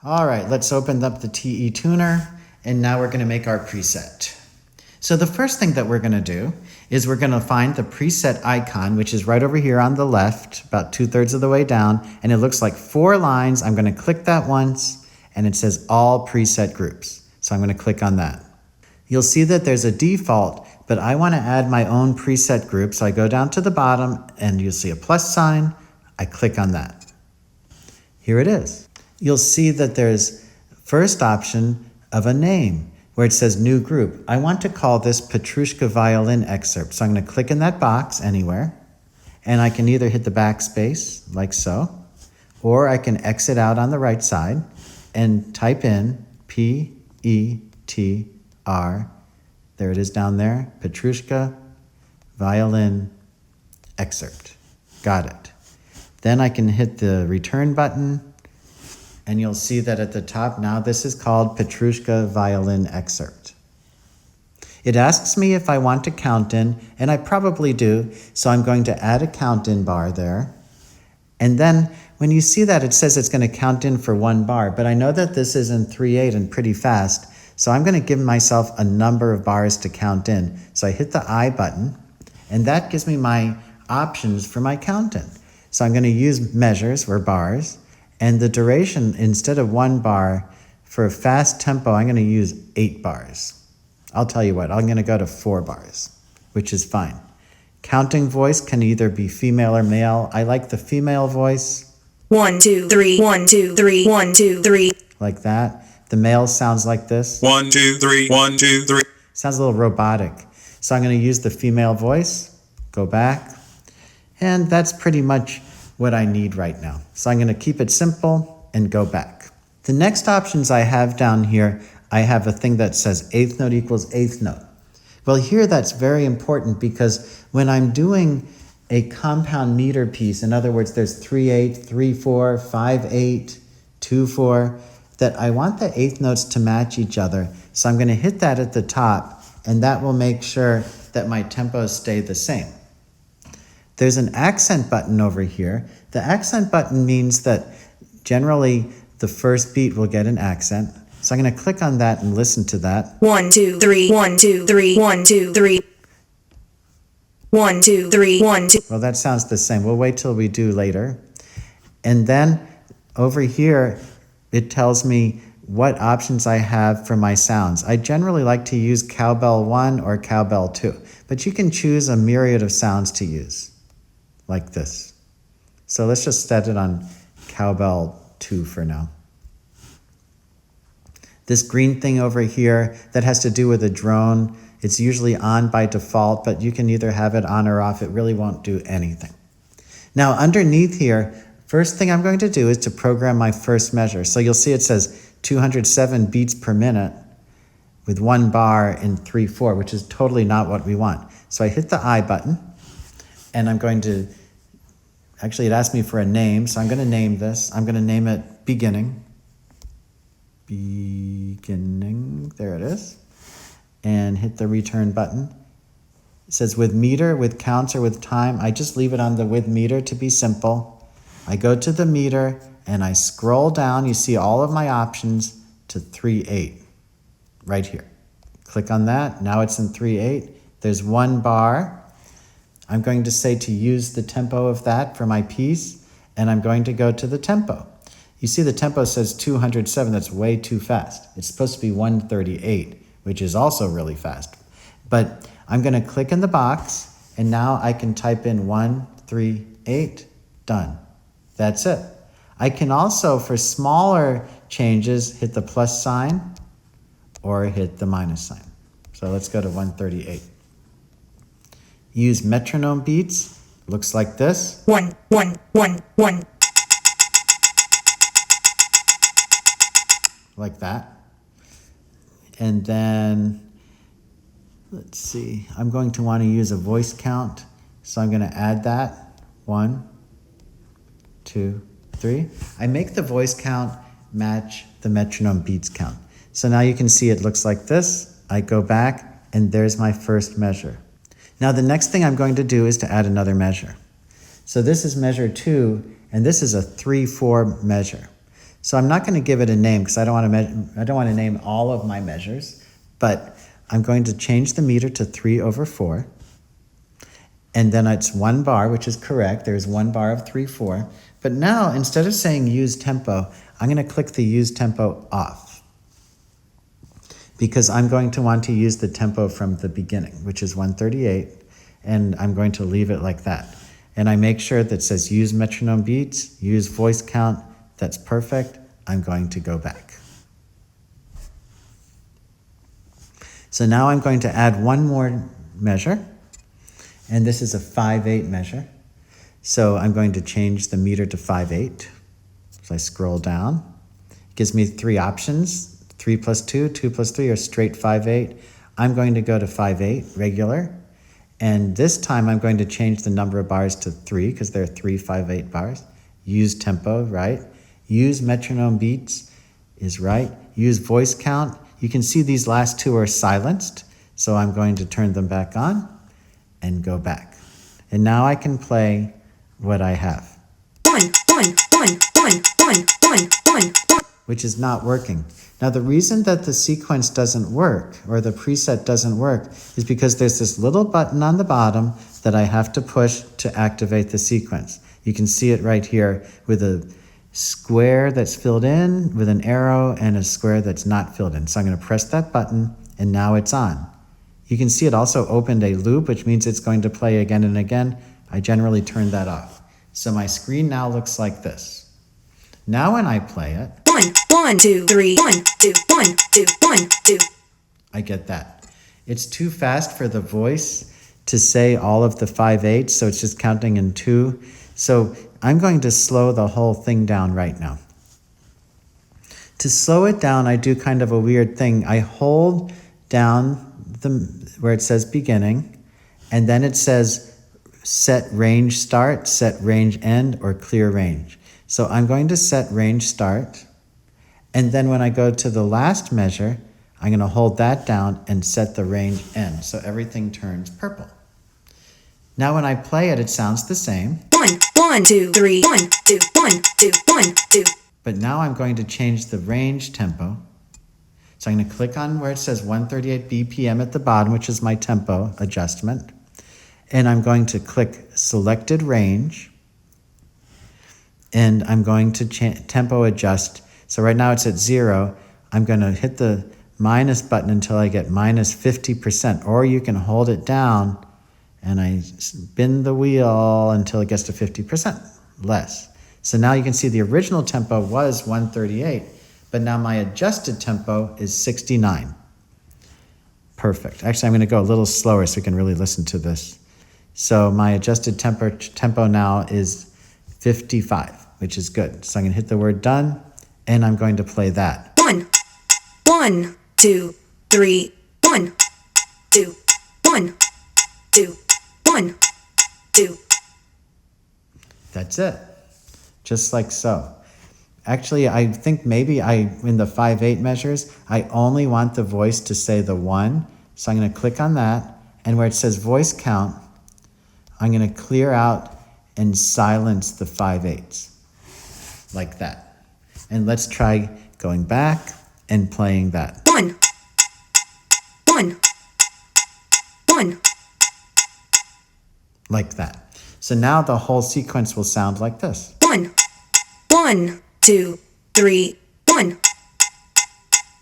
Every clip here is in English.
All right, let's open up the TE tuner, and now we're gonna make our preset. So the first thing that we're gonna do is we're gonna find the preset icon, which is right over here on the left, about 2/3 of the way down, and it looks like 4 lines. I'm gonna click that once, and it says all preset groups. So I'm gonna click on that. You'll see that there's a default, but I wanna add my own preset group, so I go down to the bottom, and you'll see a plus sign. I click on that. Here it is. You'll see that there's first option of a name where it says new group. I want to call this Petrushka violin excerpt. So I'm going to click in that box anywhere, and I can either hit the backspace like so, or I can exit out on the right side and type in P-E-T-R. There it is down there, Petrushka violin excerpt. Got it. Then I can hit the return button, and you'll see that at the top, now this is called Petrushka Violin Excerpt. It asks me if I want to count in, and I probably do, so I'm going to add a count in bar there. And then when you see that, it says it's going to count in for 1 bar, but I know that this is in 3/8 and pretty fast, so I'm going to give myself a number of bars to count in. So I hit the I button, and that gives me my options for my count in. So I'm going to use measures, or bars, and the duration, instead of 1 bar, for a fast tempo, I'm going to use 8 bars. I'll tell you what, I'm going to go to 4 bars, which is fine. Counting voice can either be female or male. I like the female voice. 1, 2, 3, 1, 2, 3, 1, 2, 3. Like that. The male sounds like this. 1, 2, 3, 1, 2, 3. Sounds a little robotic. So I'm going to use the female voice, go back, and that's pretty much what I need right now. So I'm going to keep it simple and go back. The next options I have down here, I have a thing that says 1/8 note equals 1/8 note. Well, here that's very important because when I'm doing a compound meter piece, in other words, there's 3/8, 3/4, 5/8, 2/4, that I want the 1/8 notes to match each other. So I'm going to hit that at the top, and that will make sure that my tempos stay the same. There's an accent button over here. The accent button means that generally the first beat will get an accent. So I'm going to click on that and listen to that. 1, 2, 3, 1, 2, 3, 1, 2, 3. 1, 2, 3, 1, 2. Well, that sounds the same. We'll wait till we do later. And then over here, it tells me what options I have for my sounds. I generally like to use cowbell 1 or cowbell 2, but you can choose a myriad of sounds to use, like this. So let's just set it on cowbell 2 for now. This green thing over here, that has to do with a drone. It's usually on by default, but you can either have it on or off. It really won't do anything. Now underneath here, first thing I'm going to do is to program my first measure. So you'll see it says 207 beats per minute with 1 bar in 3/4, which is totally not what we want. So I hit the I button, and I'm going to, actually it asked me for a name, so I'm going to name this. I'm going to name it Beginning. Beginning, there it is. And hit the return button. It says with meter, with counts, or with time. I just leave it on the with meter to be simple. I go to the meter and I scroll down. You see all of my options to 3/8 right here. Click on that. Now it's in 3/8. There's 1 bar. I'm going to say to use the tempo of that for my piece, and I'm going to go to the tempo. You see the tempo says 207. That's way too fast. It's supposed to be 138, which is also really fast. But I'm going to click in the box, and now I can type in 138, done. That's it. I can also, for smaller changes, hit the plus sign or hit the minus sign. So let's go to 138. Use metronome beats. Looks like this. 1, 1, 1, 1. Like that. And then, let's see, I'm going to want to use a voice count. So I'm going to add that. 1, 2, 3. I make the voice count match the metronome beats count. So now you can see it looks like this. I go back, and there's my first measure. Now the next thing I'm going to do is to add another measure. So this is measure 2, and this is a 3/4 measure. So I'm not going to give it a name because I don't want to name all of my measures, but I'm going to change the meter to 3/4. And then it's 1 bar, which is correct. There's 1 bar of 3/4. But now, instead of saying use tempo, I'm going to click the use tempo off, because I'm going to want to use the tempo from the beginning, which is 138, and I'm going to leave it like that. And I make sure that says use metronome beats, use voice count. That's perfect. I'm going to go back. So now I'm going to add one more measure, and this is a 5/8 measure. So I'm going to change the meter to 5/8. So I scroll down. It gives me 3 options, 3 + 2, 2 + 3, or straight 5/8. I'm going to go to 5/8, regular. And this time I'm going to change the number of bars to 3, because there are 3 5/8 bars. Use tempo, right? Use metronome beats is right. Use voice count. You can see these last 2 are silenced, so I'm going to turn them back on and go back. And now I can play what I have, 1 1 1 1 1 1 1 1. which is not working. Now the reason that the sequence doesn't work, or the preset doesn't work, is because there's this little button on the bottom that I have to push to activate the sequence. You can see it right here with a square that's filled in with an arrow and a square that's not filled in. So I'm going to press that button, and now it's on. You can see it also opened a loop, which means it's going to play again and again. I generally turn that off. So my screen now looks like this. Now when I play it, 1 1 2 3 1 2 1 2 1 2. I get that. It's too fast for the voice to say all of the 5/8, so it's just counting in 2. So I'm going to slow the whole thing down right now. To slow it down, I do kind of a weird thing. I hold down where it says beginning, and then it says set range start, set range end, or clear range. So I'm going to set range start, and then when I go to the last measure, I'm going to hold that down and set the range end, so everything turns purple. Now when I play it, it sounds the same. 1 1 2 3 1 2 1 2 1 2. But now I'm going to change the range tempo. So I'm going to click on where it says 138 BPM at the bottom, which is my tempo adjustment. And I'm going to click selected range. And I'm going to tempo adjust. So right now it's at 0. I'm going to hit the minus button until I get minus 50%. Or you can hold it down and I spin the wheel until it gets to 50% less. So now you can see the original tempo was 138, but now my adjusted tempo is 69. Perfect. Actually, I'm going to go a little slower so we can really listen to this. So my adjusted tempo now is 55, which is good. So I'm going to hit the word done, and I'm going to play that. 1 1 2 3 1 2 1 2 1 2. That's it. Just like so. Actually, I think maybe in the 5/8 measures, I only want the voice to say the 1. So I'm going to click on that. And where it says voice count, I'm going to clear out and silence the 5/8. Like that. And let's try going back and playing that. 1 1 1. Like that. So now the whole sequence will sound like this. 1 1 2 3 1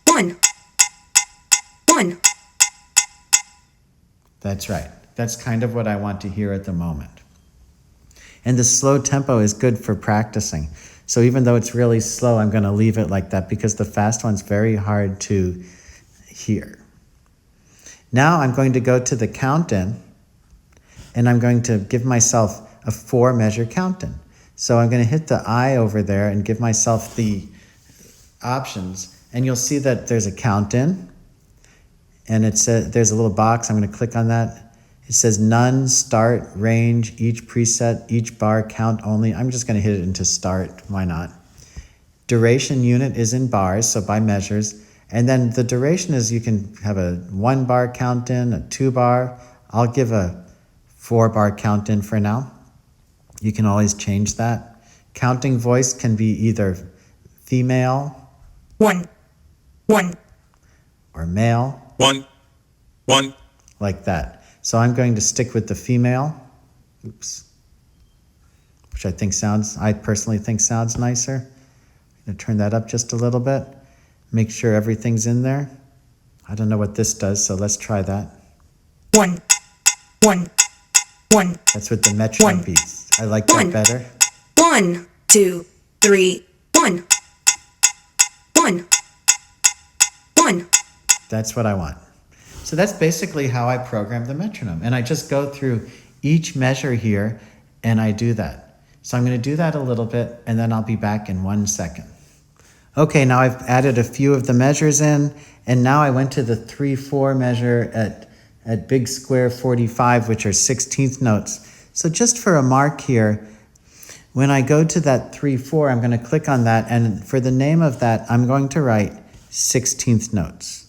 1 1. That's right. That's kind of what I want to hear at the moment. And the slow tempo is good for practicing. So even though it's really slow, I'm going to leave it like that because the fast one's very hard to hear. Now I'm going to go to the count-in, and I'm going to give myself a 4-measure count-in. So I'm going to hit the I over there and give myself the options, and you'll see that there's a count-in, and there's a little box. I'm going to click on that. It says none, start, range, each preset, each bar, count only. I'm just going to hit it into start. Why not? Duration unit is in bars, so by measures. And then the duration is you can have a 1-bar count-in, a 2-bar. I'll give a 4-bar count-in for now. You can always change that. Counting voice can be either female, 1, 1, or male, 1, 1, like that. So I'm going to stick with the female, oops, which I personally think sounds nicer. I'm going to turn that up just a little bit, make sure everything's in there. I don't know what this does, so let's try that. 1, 1, 1. That's with the metronome One. beats. I like that One. better. 1, 2, 3, 1. 1, 1. That's what I want. So that's basically how I program the metronome. And I just go through each measure here and I do that. So I'm going to do that a little bit and then I'll be back in 1 second. Okay, now I've added a few of the measures in, and now I went to the 3/4 measure at big square 45, which are 16th notes. So just for a mark here, when I go to that 3/4, I'm going to click on that, and for the name of that, I'm going to write 16th notes.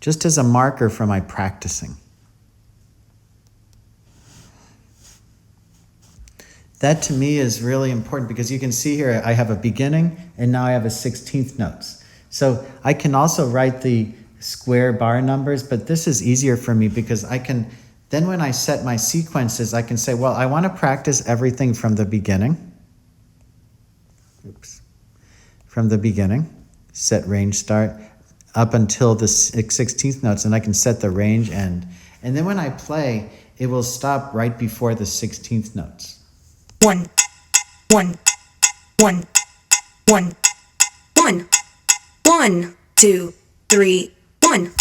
Just as a marker for my practicing. That to me is really important because you can see here I have a beginning and now I have a 16th notes. So I can also write the square bar numbers, but this is easier for me because I can, then when I set my sequences, I can say, well, I want to practice everything from the beginning. Oops. From the beginning, set range start up until the 16th notes, and I can set the range end. And then when I play, it will stop right before the 16th notes. 1, 1, 1, 1, 1, 1, 2, 3, 1,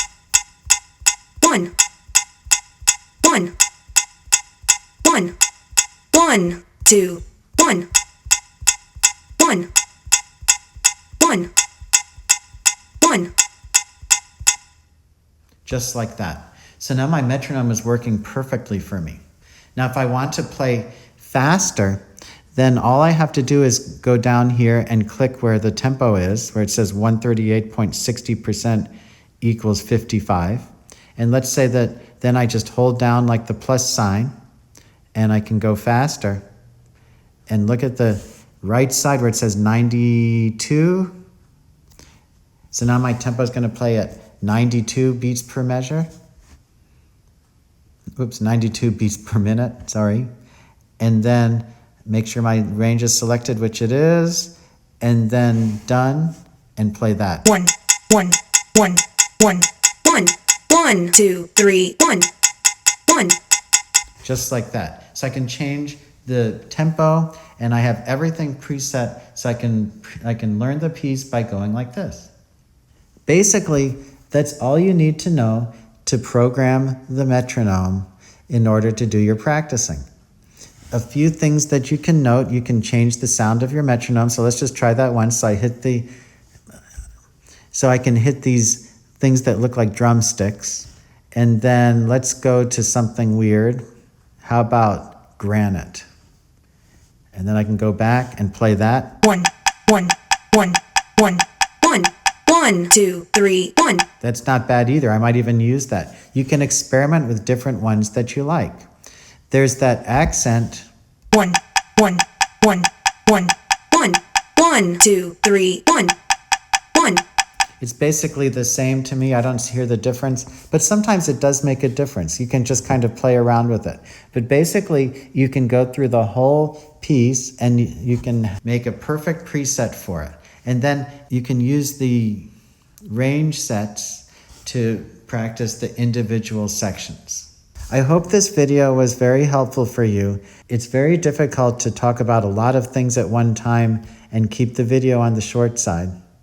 1, 1, 1, 1, 2, 1, 1, 1, 1. Just like that. So now my metronome is working perfectly for me. Now if I want to play faster, then all I have to do is go down here and click where the tempo is, where it says 138.60% equals 55. And let's say that then I just hold down like the plus sign and I can go faster. And look at the right side where it says 92. So now my tempo is going to play at 92 beats per measure. Oops, 92 beats per minute, sorry. And then make sure my range is selected, which it is, and then done, and play that. 1, 1, 1, 1, 1, 1, 2, 3, 1, 1. Just like that. So I can change the tempo, and I have everything preset, so I can learn the piece by going like this. Basically, that's all you need to know to program the metronome in order to do your practicing. A few things that you can note, you can change the sound of your metronome. So let's just try that once. So I can hit these things that look like drumsticks. And then let's go to something weird. How about granite? And then I can go back and play that. 1, 1, 1, 1, 1, 1, 2, 3, 1. That's not bad either. I might even use that. You can experiment with different ones that you like. There's that accent. 1, 1, 1, 1, 1, 1, 2, 3, 1, 1. It's basically the same to me. I don't hear the difference, but sometimes it does make a difference. You can just kind of play around with it. But basically, you can go through the whole piece and you can make a perfect preset for it. And then you can use the range sets to practice the individual sections. I hope this video was very helpful for you. It's very difficult to talk about a lot of things at one time and keep the video on the short side.